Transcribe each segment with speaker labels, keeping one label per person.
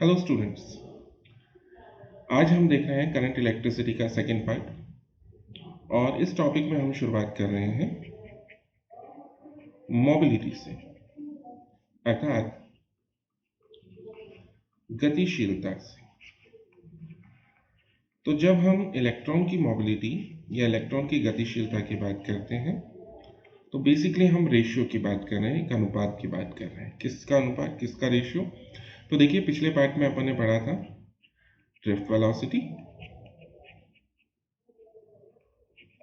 Speaker 1: Hello students. आज हम देख रहे हैं करंट इलेक्ट्रिसिटी का सेकंड पार्ट और इस टॉपिक में हम शुरुआत कर रहे हैं मोबिलिटी से, अर्थात गतिशीलता से। तो जब हम इलेक्ट्रॉन की मोबिलिटी या इलेक्ट्रॉन की गतिशीलता की बात करते हैं तो बेसिकली हम रेशियो की बात कर रहे हैं, एक अनुपात की बात कर रहे हैं। किसका अनुपात, किसका रेशियो? तो देखिए, पिछले पार्ट में अपन ने पढ़ा था ड्रिफ्ट वेलोसिटी,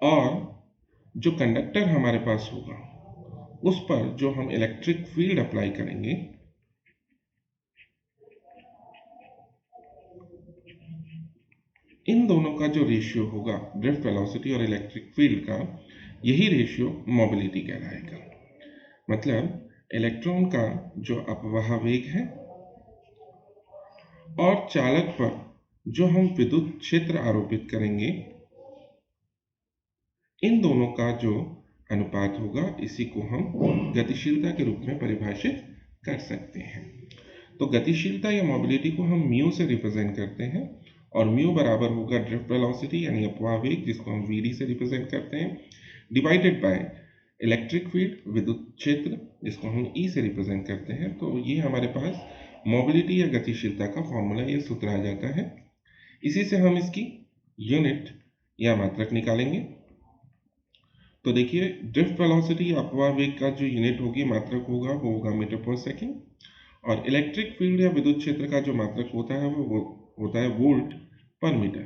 Speaker 1: और जो कंडक्टर हमारे पास होगा उस पर जो हम इलेक्ट्रिक फील्ड अप्लाई करेंगे, इन दोनों का जो रेशियो होगा ड्रिफ्ट वेलोसिटी और इलेक्ट्रिक फील्ड का, यही रेशियो मोबिलिटी कहलाएगा। मतलब इलेक्ट्रॉन का जो अपवाह वेग है और चालक पर जो हम विद्युत क्षेत्र आरोपित करेंगे, इन दोनों का जो अनुपात होगा, इसी को हम गतिशीलता के रूप में परिभाषित कर सकते हैं। तो गतिशीलता या मोबिलिटी को हम म्यू से रिप्रेजेंट करते हैं और म्यू बराबर होगा ड्रिफ्ट वेलोसिटी यानी अपवाह वेग, जिसको हम वीडी से रिप्रेजेंट करते हैं, डिवाइडेड बाय इलेक्ट्रिक फील्ड विद्युत क्षेत्र, जिसको हम ई से रिप्रेजेंट करते हैं। तो ये हमारे पास मोबिलिटी या गतिशीलता का फॉर्मूला, ये सूत्र आ जाता है। इसी से हम इसकी यूनिट या मात्रक निकालेंगे। तो देखिए, ड्रिफ्ट वेलोसिटी या अपवाह वेग का जो यूनिट होगी, मात्रक होगा, वो होगा मीटर पर सेकेंड, और इलेक्ट्रिक फील्ड या विद्युत क्षेत्र का जो मात्रक होता है वो होता है वोल्ट पर मीटर।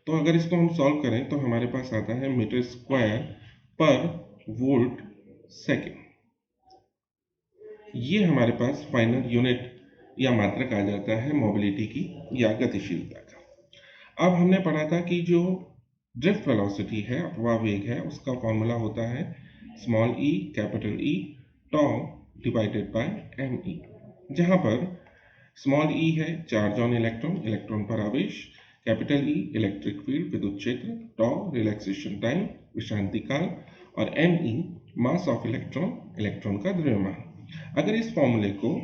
Speaker 1: तो अगर इसको हम सॉल्व करें तो हमारे पास आता है मीटर स्क्वायर पर वोल्ट सेकेंड। ये हमारे पास फाइनल यूनिट या मात्रक आ जाता है मोबिलिटी की या गतिशीलता का। अब हमने पढ़ा था कि जो ड्रिफ्ट वेलोसिटी है, अपवाह वेग है, उसका फॉर्मूला होता है small E capital E tau divided by M E, जहां पर स्मॉल ई है चार्ज ऑन इलेक्ट्रॉन, इलेक्ट्रॉन पर आवेश, कैपिटल ई इलेक्ट्रिक फील्ड विद्युत क्षेत्र, टॉ रिलैक्सेशन टाइम विश्रांति काल, और M E mass of electron, electron का द्रव्यमान। अगर इस फॉर्मूले को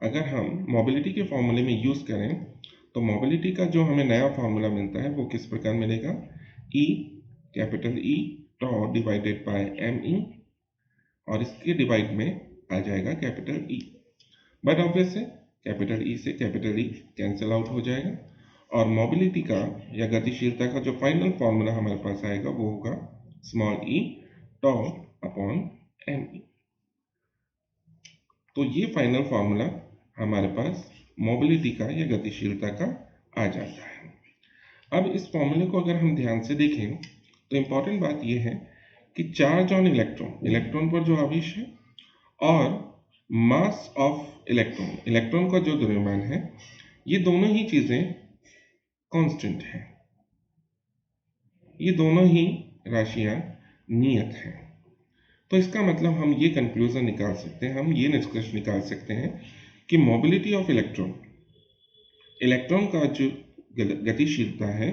Speaker 1: अगर हम मोबिलिटी के फॉर्मूले में यूज करें तो मोबिलिटी का जो हमें नया फॉर्मूला मिलता है वो किस प्रकार मिलेगा? E capital E tau divided by M E, और इसके डिवाइड में आ जाएगा कैपिटल ई। बट ऑब्वियस है, कैपिटल ई से कैपिटल ई कैंसिल आउट हो जाएगा, और मोबिलिटी का या गतिशीलता का जो फाइनल फॉर्मूला हमारे पास आएगा वो होगा स्मॉल ई टॉ अपॉन एम ई। तो ये फाइनल फॉर्मूला हमारे पास मोबिलिटी का या गतिशीलता का आ जाता है। अब इस फॉर्मूले को अगर हम ध्यान से देखें तो इंपॉर्टेंट बात यह है कि चार्ज ऑन इलेक्ट्रॉन, इलेक्ट्रॉन पर जो आवेश है, और मास ऑफ इलेक्ट्रॉन, इलेक्ट्रॉन का जो द्रव्यमान है, ये दोनों ही चीजें कांस्टेंट हैं। ये दोनों ही राशियां नियत हैं। तो इसका मतलब हम ये कंक्लूजन निकाल सकते हैं, हम ये निष्कर्ष निकाल सकते हैं कि मोबिलिटी ऑफ इलेक्ट्रॉन, इलेक्ट्रॉन का जो गतिशीलता है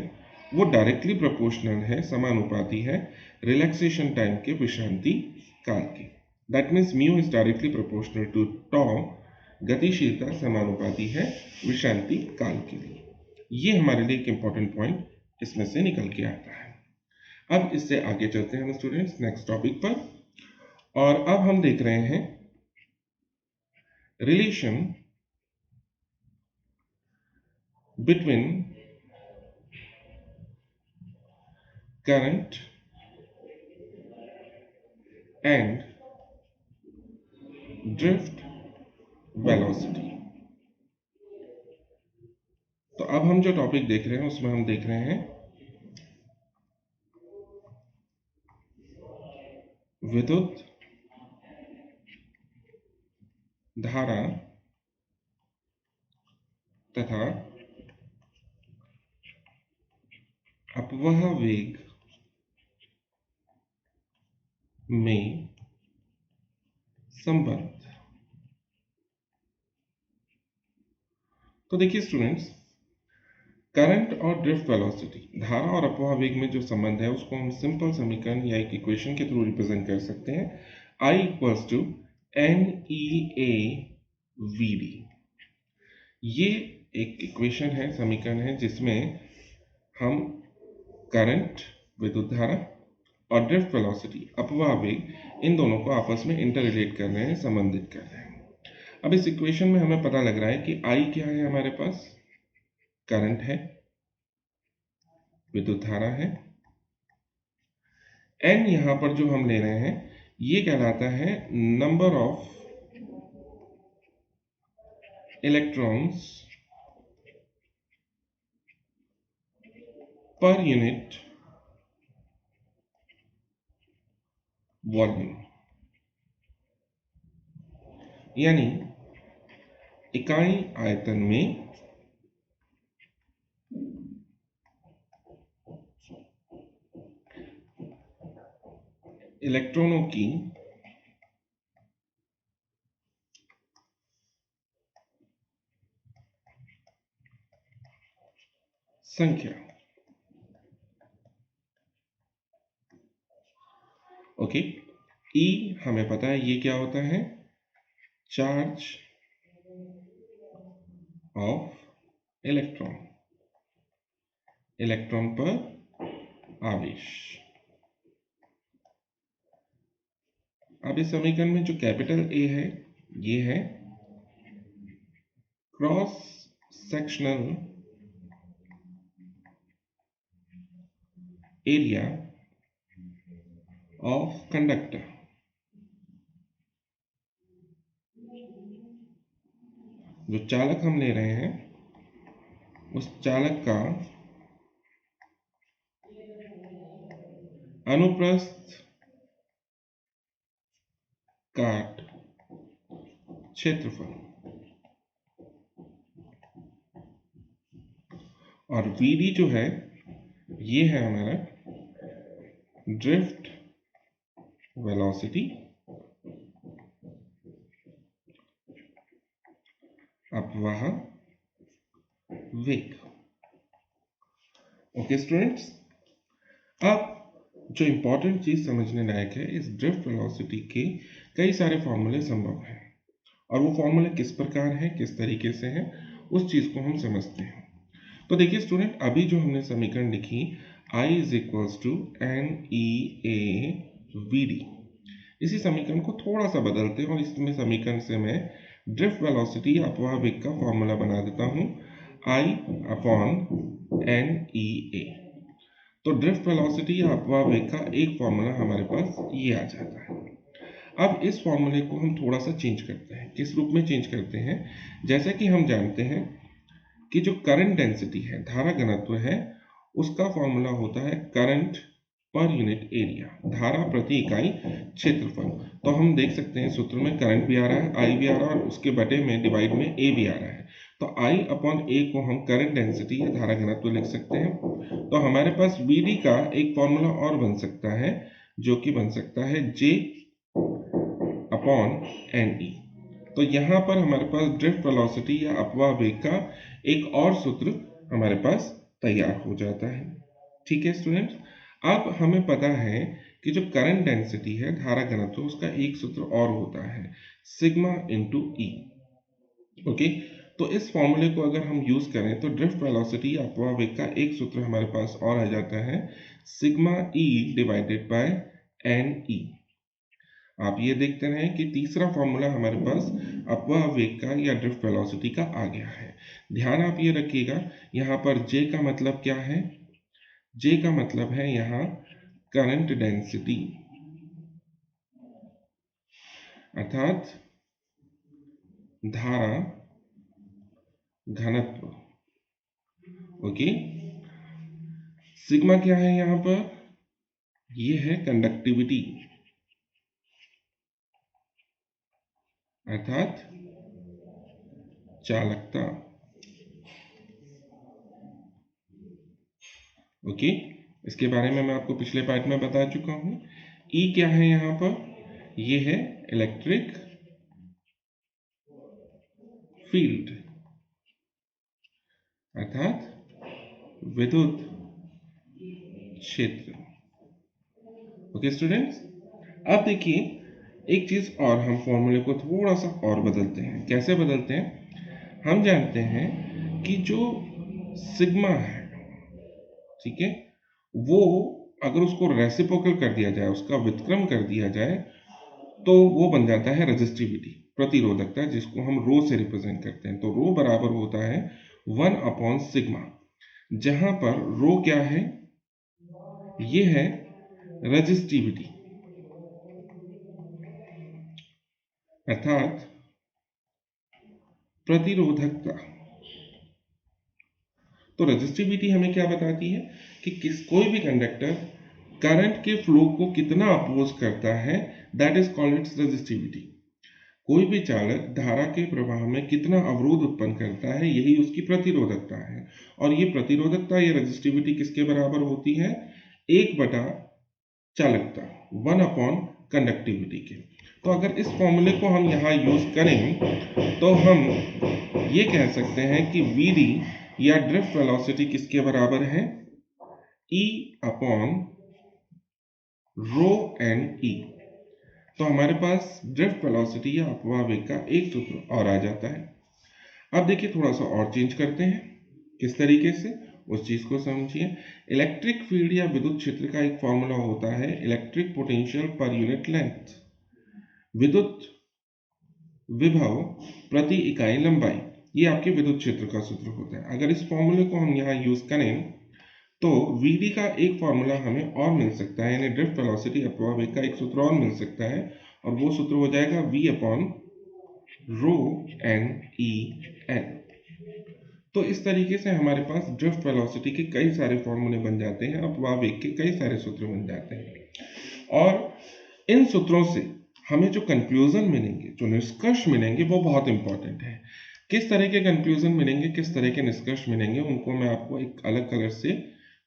Speaker 1: वो डायरेक्टली प्रोपोर्शनल है, समानुपाती है रिलैक्सेशन टाइम के, विश्रांति काल के। That means mu is directly proportional to tau, गतिशीलता समानुपाती है विश्रांति काल के लिए। ये हमारे लिए एक इंपॉर्टेंट पॉइंट इसमें से निकल के आता है। अब इससे आगे चलते हैं हम स्टूडेंट्स नेक्स्ट टॉपिक पर, और अब हम देख रहे हैं relation between current and drift velocity. तो अब हम जो टॉपिक देख रहे हैं उसमें हम देख रहे हैं विद्युत धारा तथा अपवाह वेग में संबंध। तो देखिए स्टूडेंट्स, करंट और ड्रिफ्ट वेलोसिटी, धारा और अपवाह वेग में जो संबंध है उसको हम सिंपल समीकरण या एक इक्वेशन के थ्रू रिप्रेजेंट कर सकते हैं। I equals to N E A V D. ये एक इक्वेशन है, समीकरण है, जिसमें हम करंट, विद्युत धारा और ड्रिफ्ट वेलोसिटी, अपवाह वेग, इन दोनों को आपस में इंटर रिलेट कर रहे हैं, संबंधित कर रहे हैं। अब इस इक्वेशन में हमें पता लग रहा है कि I क्या है, हमारे पास करंट है, विद्युत धारा है, n यहां पर जो हम ले रहे हैं ये कहलाता है number of electrons per unit volume, यानी इकाई आयतन में इलेक्ट्रॉनों की संख्या। ओके, E हमें पता है ये क्या होता है, चार्ज ऑफ इलेक्ट्रॉन, इलेक्ट्रॉन पर आवेश। अब इस समीकरण में जो कैपिटल A है ये है cross sectional area of conductor. जो चालक हम ले रहे हैं उस चालक का अनुप्रस्थ काट क्षेत्रफल, और VD जो है ये है हमारा ड्रिफ्ट वेलोसिटी, अपवाह वेग। ओके स्टूडेंट्स, अब जो इंपॉर्टेंट चीज समझने लायक है, इस ड्रिफ्ट वेलोसिटी के कई सारे फॉर्मूले संभव हैं, और वो फॉर्मूले किस प्रकार हैं, किस तरीके से हैं, उस चीज को हम समझते हैं। तो देखिए स्टूडेंट, अभी जो हमने समीकरण लिखी I is equals to NEA VD, इसी समीकरण को थोड़ा सा बदलते हैं और इसमें समीकरण से मैं ड्रिफ्ट वेलोसिटी या अपवाह वेग का फॉर्मूला बना देता हूं I अपॉन NEA। तो ड्रिफ्ट वेलोसिटी या अपवाह वेग का एक फॉर्मूला हमारे पास ये आ जाता है। अब इस फॉर्मूले को हम थोड़ा सा चेंज करते हैं। किस रूप में चेंज करते हैं, जैसा कि हम जानते हैं कि जो करंट डेंसिटी है, धारा घनत्व है, उसका फॉर्मूला होता है करंट पर यूनिट एरिया, धारा प्रति इकाई क्षेत्रफल। तो हम देख सकते हैं सूत्र में करंट भी आ रहा है, I भी आ रहा है, और उसके बटे में डिवाइड में A भी आ रहा है। तो I अपॉन A को हम करंट डेंसिटी या धारा घनत्व लिख सकते हैं। तो हमारे पास VD का एक फॉर्मूला और बन सकता है, जो कि बन सकता है J अपॉन NE। तो यहाँ पर हमारे पास ड्रिफ्ट वेलोसिटी या अपवाह वेग का एक और सूत्र हमारे पास तैयार हो जाता है। ठीक है स्टूडेंट्स, अब हमें पता है कि जो करंट डेंसिटी है, धारा घनत्व, उसका एक सूत्र और होता है सिग्मा इंटू ई। ओके, तो इस फॉर्मूले को अगर हम यूज करें तो ड्रिफ्ट वेलोसिटी या अपवाह वेग का एक सूत्र हमारे पास और आ जाता है sigma E divided by N E. आप ये देखते रहें कि तीसरा फॉर्मूला हमारे पास अपवाह वेग का या ड्रिफ्ट वेलोसिटी का आ गया है। ध्यान आप ये रखिएगा, यहाँ पर J का मतलब क्या है, J का मतलब है यहाँ करंट डेंसिटी, अर्थात धारा घनत्व। ओके, सिग्मा क्या है यहाँ पर, ये है कंडक्टिविटी, अर्थात चालकता। ओके, इसके बारे में मैं आपको पिछले पार्ट में बता चुका हूं। ई क्या है यहाँ पर, ये है इलेक्ट्रिक फील्ड, अर्थात विद्युत क्षेत्र। ओके स्टूडेंट्स, अब देखिए एक चीज और, हम फॉर्मूले को थोड़ा सा और बदलते हैं। कैसे बदलते हैं, हम जानते हैं कि जो सिग्मा है, ठीक है, वो अगर उसको रेसिप्रोकल कर दिया जाए, उसका व्युत्क्रम कर दिया जाए, तो वो बन जाता है रेजिस्टिविटी, प्रतिरोधकता, जिसको हम रो से रिप्रेजेंट करते हैं। तो रो बराबर होता है 1 अपॉन सिग्मा, जहां पर रो क्या है, ये है रेजिस्टिविटी, अर्थात प्रतिरोधकता। तो रेजिस्टिविटी हमें क्या बताती है कि कोई भी कंडक्टर करंट के फ्लो को कितना अपोज करता है, that is called its resistivity. कोई भी चालक धारा के प्रवाह में कितना अवरोध उत्पन्न करता है, यही उसकी प्रतिरोधकता है। और ये प्रतिरोधकता या रेजिस्टिविटी किसके बराबर होती है, 1 बटा चालकता, 1 अपॉन कंडक्टिविटी के। तो अगर इस फॉर्मूले को हम यहाँ यूज करें तो हम ये कह सकते हैं कि Vd या ड्रिफ्ट वेलोसिटी किसके बराबर है, E upon rho N E. तो हमारे पास ड्रिफ्ट वेलोसिटी या अपवाह वेग का एक सूत्र और आ जाता है। अब देखिए, थोड़ा सा और चेंज करते हैं, किस तरीके से, उस चीज को समझिए। इलेक्ट्रिक फील्ड या विद्युत क्षेत्र का एक फॉर्मूला होता है electric potential per unit length, विद्युत विभव प्रति इकाई लंबाई, ये आपके विद्युत क्षेत्र का सूत्र होता है। अगर इस फॉर्मूले को हम यहाँ यूज करें तो Vd का एक फॉर्मूला हमें और मिल सकता है, यानी ड्रिफ्ट वेलोसिटी अपवाह वेग का एक सूत्र और मिल सकता है, और वो सूत्र हो जाएगा V upon rho N E N. तो इस तरीके से हमारे पास ड्रिफ्ट वेलोसिटी के कई सारे फॉर्मूले बन जाते हैं, अपवाह वेग के कई सारे सूत्र बन जाते हैं। और इन सूत्रों से हमें जो कंक्लूजन मिलेंगे, जो निष्कर्ष मिलेंगे, वो बहुत इंपॉर्टेंट है। किस तरह के कंक्लूजन मिलेंगे, किस तरह के निष्कर्ष मिलेंगे, उनको मैं आपको एक अलग कलर से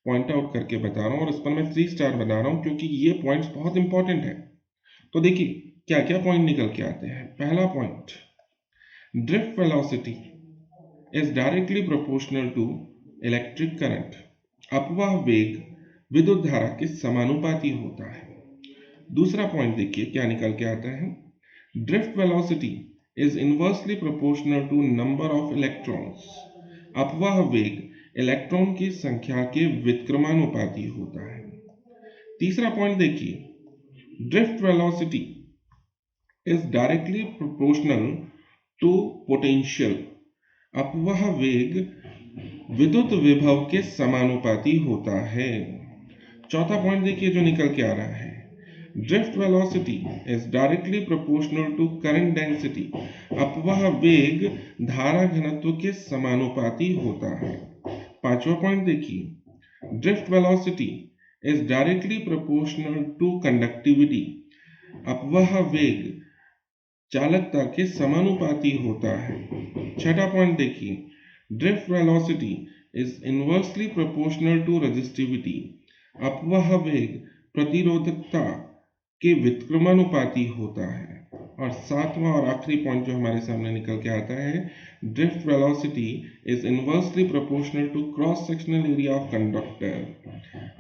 Speaker 1: पॉइंट आउट करके बता रहा हूँ, और इस पर मैं 3 स्टार बना रहा हूँ क्योंकि ये पॉइंट्स बहुत इंपॉर्टेंट है। तो देखिए क्या क्या पॉइंट निकल के आते हैं। पहला point, drift velocity is directly proportional to electric current. अपवाह वेग विद्युत धारा के समानुपाती होता है। दूसरा पॉइंट देखिए क्या निकल के आता है, drift velocity is inversely proportional to number of electrons. अपवाह वेग इलेक्ट्रॉन की संख्या के व्युत्क्रमानुपाती होता है। तीसरा पॉइंट देखिए, drift velocity is directly proportional to potential. अपवाह वेग विद्युत विभव के समानुपाती होता है। चौथा पॉइंट देखिए जो निकल के आ रहा है, drift velocity is directly proportional to current density. अपवाह वेग धारा घनत्व के समानुपाती होता है। पांचवा पॉइंट देखिए, drift velocity is directly proportional to conductivity. अपवाह वेग चालकता के समानुपाती होता है। छठा पॉइंट देखिए, drift velocity is inversely proportional to resistivity. अपवाह वेग प्रतिरोधकता के व्युत्क्रमानुपाती होता है। और सातवां और आखिरी पॉइंट जो हमारे सामने निकल के आता है, drift velocity is inversely proportional to cross sectional area of conductor.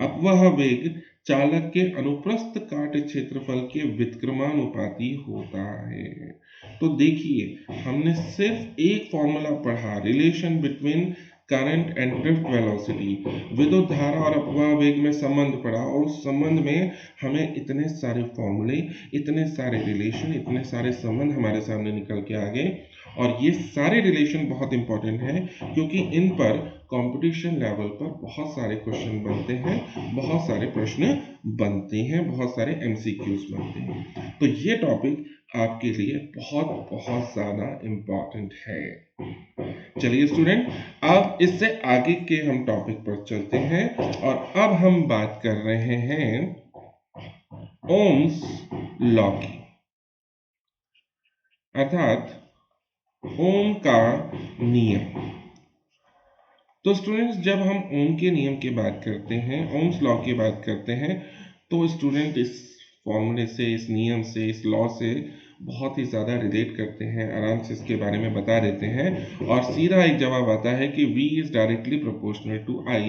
Speaker 1: अपवाह वेग चालक के अनुप्रस्थ काट क्षेत्रफल के व्युत्क्रमानुपाती होता है। तो देखिए हमने सिर्फ एक फॉर्मूला पढ़ा, relation between current and drift velocity, विद्युत धारा और अपवाह वेग में संबंध पढ़ा, और उस संबंध में हमें इतने सारे फॉर्मूले, इतने सारे रिलेशन, इतने सारे संबंध हमारे सामने निकल के आ गए। और ये सारे रिलेशन बहुत इंपॉर्टेंट हैं क्योंकि इन पर कंपटीशन लेवल पर बहुत सारे क्वेश्चन बनते हैं, बहुत सारे प्रश्न बनते हैं, बहुत सारे एमसीक्यूज बनते हैं। तो ये टॉपिक आपके लिए बहुत बहुत ज़्यादा इम्पॉर्टेंट है। चलिए स्टूडेंट, अब इससे आगे के हम टॉपिक पर चलते हैं, और अब हम बात कर रहे हैं ओम्स लॉ की, अर्थात ओम का नियम। तो स्टूडेंट्स, जब हम ओम के नियम की बात करते हैं, ओम्स लॉ की बात करते हैं, तो स्टूडेंट इस फॉर्मूले से, इस नियम से, इस लॉ से बहुत ही ज़्यादा रिलेट करते हैं, आराम से इसके बारे में बता देते हैं, और सीधा एक जवाब आता है कि V is directly proportional to I।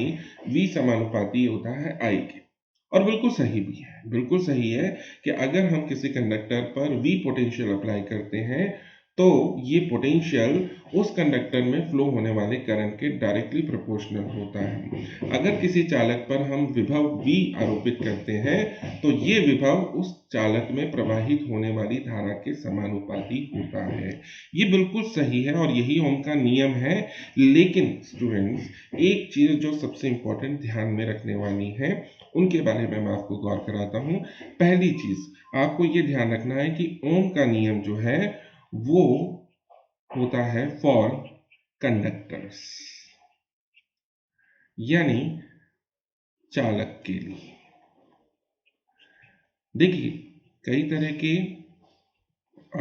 Speaker 1: V समानुपाती होता है I के। और बिल्कुल सही भी है, बिल्कुल सही है कि अगर हम किसी कंडक्टर पर V पोटेंशियल अप्लाई करते हैं तो ये पोटेंशियल उस कंडक्टर में फ्लो होने वाले करंट के डायरेक्टली प्रोपोर्शनल होता है। अगर किसी चालक पर हम विभव V आरोपित करते हैं तो ये विभव उस चालक में प्रवाहित होने वाली धारा के समानुपाती होता है। ये बिल्कुल सही है और यही ओम का नियम है। लेकिन स्टूडेंट्स, एक चीज जो सबसे इंपॉर्टेंट ध्यान में रखने वाली है उनके बारे में मैं आपको गौर कराता हूँ। पहली चीज आपको ये ध्यान रखना है कि ओम का नियम जो है वो होता है फॉर कंडक्टर्स, यानी चालक के लिए। देखिए, कई तरह के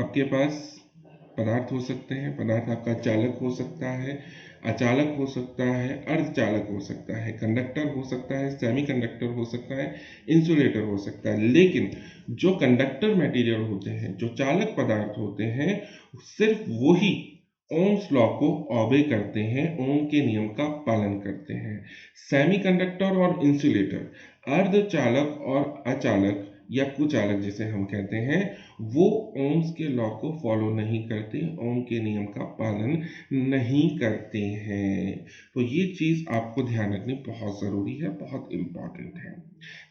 Speaker 1: आपके पास पदार्थ हो सकते हैं। पदार्थ आपका चालक हो सकता है, अचालक हो सकता है, अर्धचालक हो सकता है, कंडक्टर हो सकता है, सेमीकंडक्टर हो सकता है, इंसुलेटर हो सकता है। लेकिन जो कंडक्टर मटेरियल होते हैं, जो चालक पदार्थ होते हैं, सिर्फ वही ओम्स लॉ को ऑबे करते हैं, ओम के नियम का पालन करते हैं। सेमीकंडक्टर और इंसुलेटर, अर्धचालक और अचालक या कुचालक जिसे हम कहते हैं, वो ओम्स के लॉ को फॉलो नहीं करते, ओम के नियम का पालन नहीं करते हैं। तो ये चीज आपको ध्यान रखनी बहुत जरूरी है, बहुत इंपॉर्टेंट है।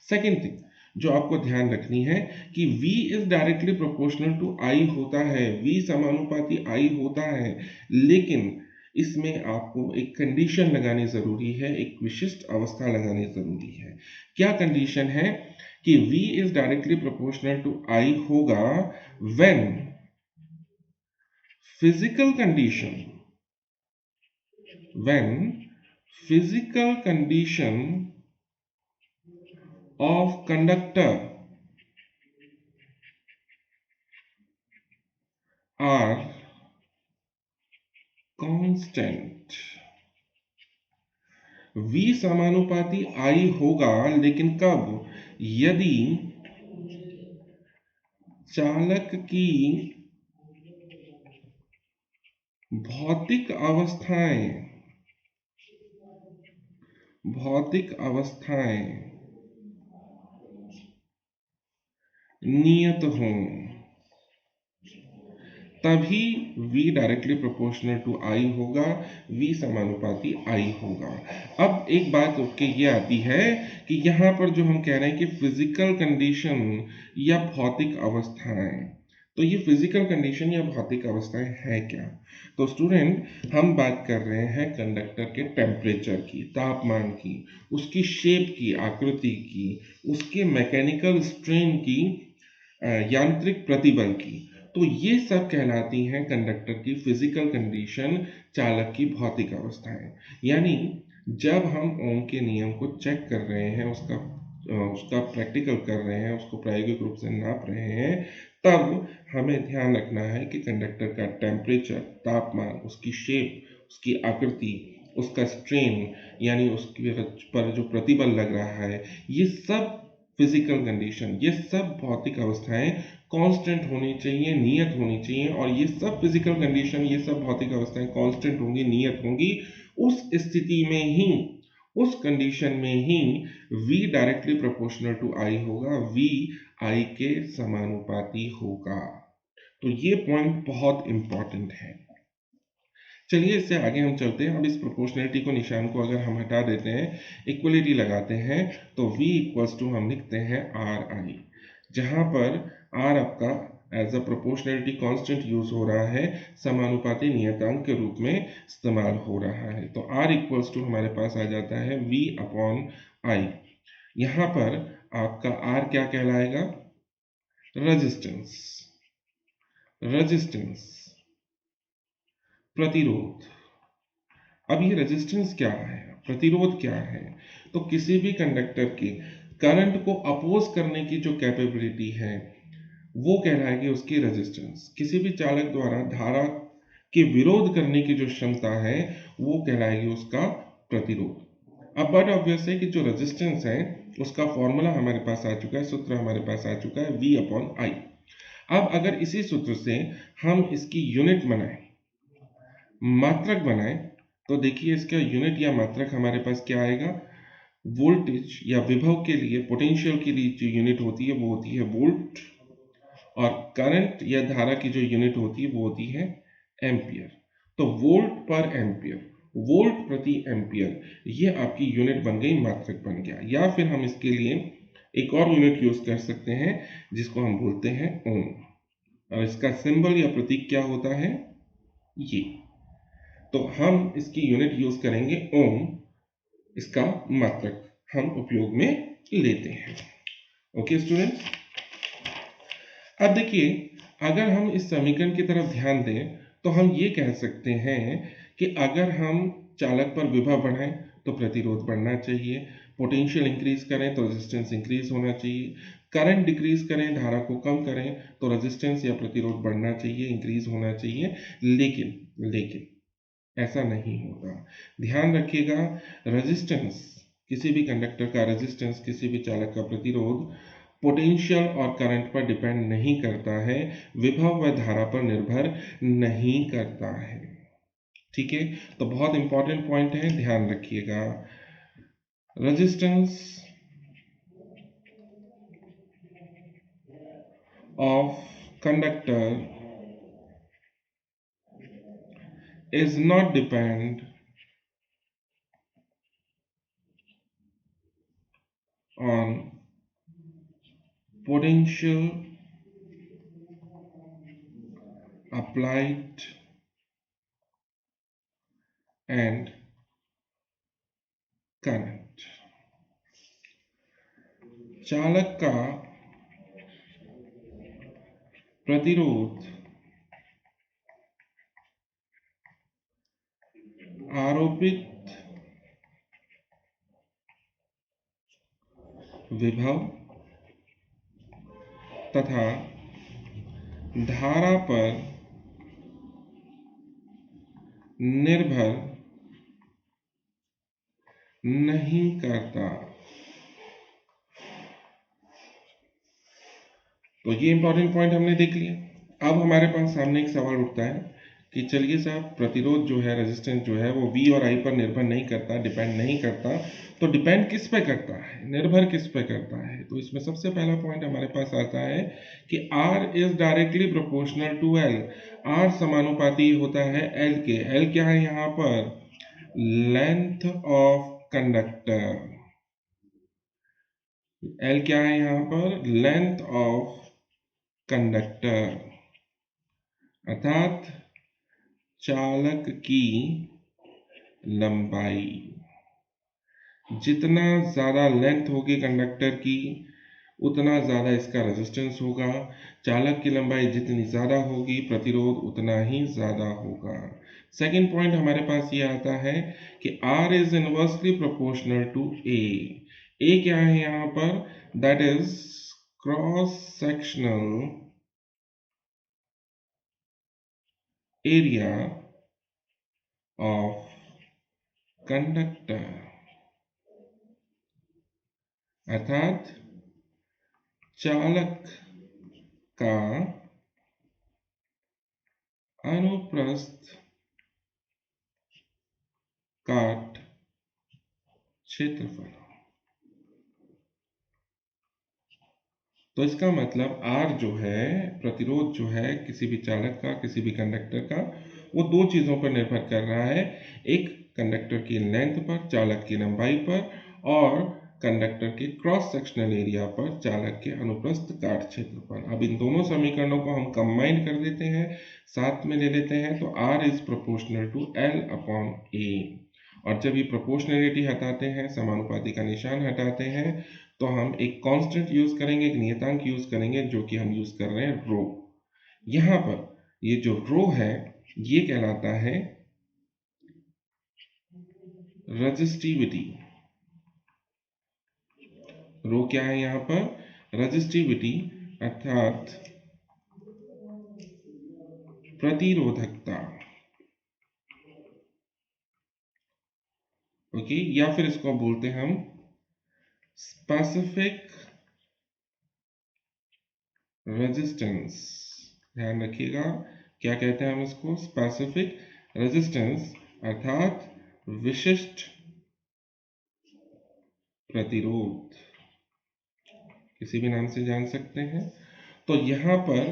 Speaker 1: सेकेंड थिंग जो आपको ध्यान रखनी है कि V is directly proportional to I होता है, V समानुपाती I होता है। लेकिन इसमें आपको एक कंडीशन लगानी जरूरी है, एक विशिष्ट अवस्था लगानी जरूरी है। क्या कंडीशन है कि V is directly proportional to I होगा when physical condition of conductor are constant। V समानुपाती I होगा, लेकिन कब? यदि चालक की भौतिक अवस्थाएं नियत हों, तभी V directly proportional to I होगा, V समानुपाती I होगा। अब एक बात के ये आती है कि यहाँ पर जो हम कह रहे हैं कि फिजिकल कंडीशन या भौतिक अवस्थाएं, तो ये फिजिकल कंडीशन या भौतिक अवस्थाएं है क्या? तो स्टूडेंट, हम बात कर रहे हैं कंडक्टर के टेम्परेचर की, तापमान की, उसकी शेप की, आकृति की, उसके मैकेनिकल स्ट्रेन की, यांत्रिक प्रतिबल की। तो ये सब कहलाती हैं कंडक्टर की फिजिकल कंडीशन, चालक की भौतिक अवस्थाएं। यानी जब हम ओम के नियम को चेक कर रहे हैं, उसका प्रैक्टिकल कर रहे हैं, उसको प्रायोगिक रूप से नाप रहे हैं, तब हमें ध्यान रखना है कि कंडक्टर का टेम्परेचर, तापमान, उसकी शेप, उसकी आकृति, उसका स्ट्रेन यानी उसके पर जो प्रतिबल लग रहा है, ये सब फिजिकल कंडीशन, ये सब भौतिक अवस्थाएं कांस्टेंट होनी चाहिए, नियत होनी चाहिए। और ये सब फिजिकल कंडीशन, ये सब भौतिक अवस्थाएं कांस्टेंट होंगी, नियत होंगी। उस स्थिति में ही, उस कंडीशन में ही V directly proportional to I होगा, V I के समानुपाती होगा। तो ये पॉइंट बहुत इंपॉर्टेंट है। चलिए इससे आगे हम चलते हैं। अब इस प्रोपोर्शनलिटी को, निशान को अगर हम हटा देते हैं, इक्वलिटी लगाते हैं, तो V इक्वल्स टू हम लिखते हैं RI, जहां पर R आपका as a proportionality constant use हो रहा है, समानुपाती नियतांक के रूप में इस्तेमाल हो रहा है। तो R इक्वल्स टू हमारे पास आ जाता है V अपॉन I। यहां पर आपका R क्या कहलाएगा? रेजिस्टेंस, प्रतिरोध। अब ये रेजिस्टेंस क्या है, प्रतिरोध क्या है? तो किसी भी कंडक्टर की करंट को अपोज करने की जो कैपेबिलिटी है, वो कहलाएगी उसकी रेजिस्टेंस। किसी भी चालक द्वारा धारा के विरोध करने की जो क्षमता है, वो कहलाएगी उसका प्रतिरोध। अब बट ऑब्वियस है कि जो रेजिस्टेंस है, उसका फॉर्मूला हमारे पास आ चुका है, सूत्र हमारे पास आ चुका है, V अपॉन I। अब अगर इसी सूत्र से हम इसकी यूनिट बनाएं, मात्रक बनाएं, तो देखिए इसका यूनिट या मात्रक हमारे पास क्या आएगा? वोल्टेज या विभव के लिए, पोटेंशियल के लिए जो यूनिट होती है, वो होती है वोल्ट। और करंट या धारा की जो यूनिट होती है वो होती है एम्पियर। तो वोल्ट पर एम्पियर, वोल्ट प्रति एम्पियर, ये आपकी यूनिट बन गई, मात्रक बन गया। या फिर हम इसके लिए एक और यूनिट यूज कर सकते हैं जिसको हम बोलते हैं ओम, और इसका सिंबल या प्रतीक क्या होता है, ये। तो हम इसकी यूनिट यूज करेंगे ओम, इसका मात्रक हम उपयोग में लेते हैं। ओके स्टूडेंट्स, अब देखिए, अगर हम इस समीकरण की तरफ ध्यान दें तो हम ये कह सकते हैं कि अगर हम चालक पर विभव बढ़ाएं तो प्रतिरोध बढ़ना चाहिए, पोटेंशियल इंक्रीज करें तो रेजिस्टेंस इंक्रीज होना चाहिए, करंट डिक्रीज करें, धारा को कम करें तो रेजिस्टेंस या प्रतिरोध बढ़ना चाहिए, इंक्रीज होना चाहिए। लेकिन ऐसा नहीं होता। ध्यान रखिएगा, रेजिस्टेंस, किसी भी कंडक्टर का रेजिस्टेंस, किसी भी चालक का प्रतिरोध पोटेंशियल और करंट पर डिपेंड नहीं करता है, विभव व धारा पर निर्भर नहीं करता है। ठीक है, तो बहुत इंपॉर्टेंट पॉइंट है, ध्यान रखिएगा। Resistance of conductor is not depend on potential applied and current। चालक का प्रतिरोध आरोपित विभव तथा धारा पर निर्भर नहीं करता। तो ये इंपॉर्टेंट पॉइंट हमने देख लिया। अब हमारे पास सामने एक सवाल उठता है कि चलिए साहब, प्रतिरोध जो है, रेजिस्टेंस जो है, वो V और I पर निर्भर नहीं करता, डिपेंड नहीं करता, तो डिपेंड किस पे करता है, निर्भर किस पे करता है? तो इसमें सबसे पहला पॉइंट हमारे पास आता है कि R is directly proportional to L। R समानुपाती होता है L के। L क्या है यहाँ पर? Length of conductor. L क्या है यहाँ पर? लेंथ ऑफ कंडक्टर, अर्थात चालक की लंबाई। जितना ज़्यादा लेंथ होगी कंडक्टर की, उतना ज़्यादा इसका रेजिस्टेंस होगा। चालक की लंबाई जितनी ज़्यादा होगी, प्रतिरोध उतना ही ज़्यादा होगा। सेकेंड पॉइंट हमारे पास ये आता है कि R is inversely proportional to A। A क्या है यहाँ पर? That is cross sectional area of conductor, अर्थात चालक का अनुप्रस्थ काट क्षेत्रफल। तो इसका मतलब R जो है, प्रतिरोध जो है किसी भी चालक का, किसी भी कंडक्टर का, वो दो चीज़ों पर निर्भर कर रहा है। एक कंडक्टर की लेंथ पर, चालक की लंबाई पर, और कंडक्टर के क्रॉस सेक्शनल एरिया पर, चालक के अनुप्रस्थ काट क्षेत्र पर। अब इन दोनों समीकरणों को हम कंबाइन कर देते हैं, साथ में ले लेते हैं, तो R is proportional to L upon A। और जब ये प्रोपोर्शनलिटी हटाते हैं, समानुपाती का निशान हटाते हैं, तो हम एक कांस्टेंट यूज करेंगे, एक नियतांक यूज करेंगे, जो कि हम यूज कर रहे हैं रो। यहाँ पर ये जो रो है, ये कहलाता है रेजिस्टिविटी। रो क्या है यहाँ पर? रेजिस्टिविटी, अर्थात प्रतिरोधकता। ओके, या फिर इसको बोलते हैं हम स्पेसिफिक रेजिस्टेंस। ध्यान रखिएगा, क्या कहते हैं हम इसको? स्पेसिफिक रेजिस्टेंस, अर्थात विशिष्ट प्रतिरोध, किसी भी नाम से जान सकते हैं। तो यहाँ पर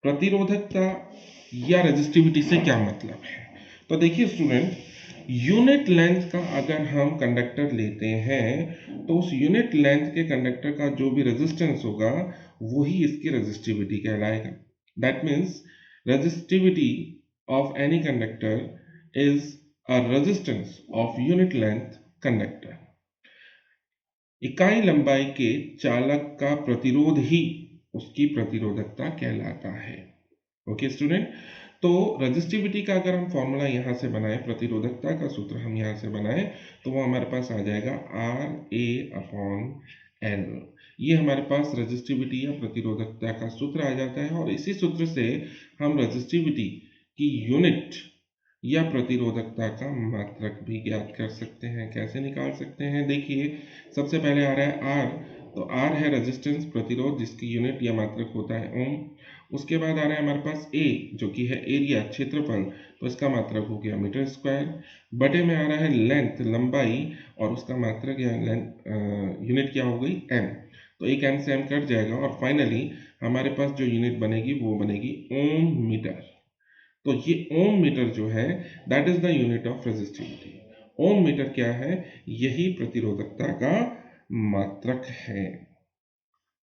Speaker 1: प्रतिरोधकता या रेजिस्टिविटी से क्या मतलब है? तो देखिए स्टूडेंट, यूनिट लेंथ का अगर हम कंडक्टर लेते हैं तो उस यूनिट लेंथ के कंडक्टर का जो भी रेजिस्टेंस होगा वही इसकी रेजिस्टिविटी कहलाएगा। That means resistivity of any conductor is a resistance of unit length conductor. इकाई लंबाई के चालक का प्रतिरोध ही उसकी प्रतिरोधकता कहलाता है। ओके स्टूडेंट, तो रेजिस्टिविटी का अगर हम फॉर्मूला यहाँ से बनाएं, प्रतिरोधकता का सूत्र हम यहाँ से बनाएं, तो वो हमारे पास आ जाएगा RA/L। ये हमारे पास रेजिस्टिविटी या प्रतिरोधकता का सूत्र आ जाता है और इसी सूत्र से हम रेजिस्टिविटी की यूनिट या प्रतिरोधकता का मात्रक भी ज्ञात कर सकते हैं। कैसे निकाल सकते हैं? देखिए, सबसे पहले आ रहा है R, तो R है रेजिस्टेंस, प्रतिरोध, जिसकी यूनिट या मात्रक होता है ओम। उसके बाद आ रहा है हमारे पास A, जो कि है एरिया, क्षेत्रफल, तो इसका मात्रक हो गया मीटर स्क्वायर। बटे में आ रहा है लेंथ, लंबाई, और उसका मात्रक या लेंथ यूनिट क्या हो गई? M। तो एक M से M कट जाएगा और फाइनली हमारे पास जो यूनिट बनेगी वो बनेगी ओम मीटर। तो ये ओम मीटर जो है that is the unit of resistivity. Ohm metre क्या है? यही प्रतिरोधकता का मात्रक है।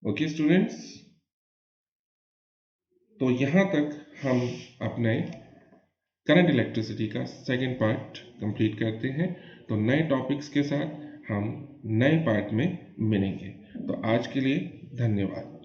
Speaker 1: ओके स्टूडेंट्स, तो यहाँ तक हम अपने करंट इलेक्ट्रिसिटी का सेकंड पार्ट कंप्लीट करते हैं। तो नए टॉपिक्स के साथ हम नए पार्ट में मिलेंगे। तो आज के लिए धन्यवाद।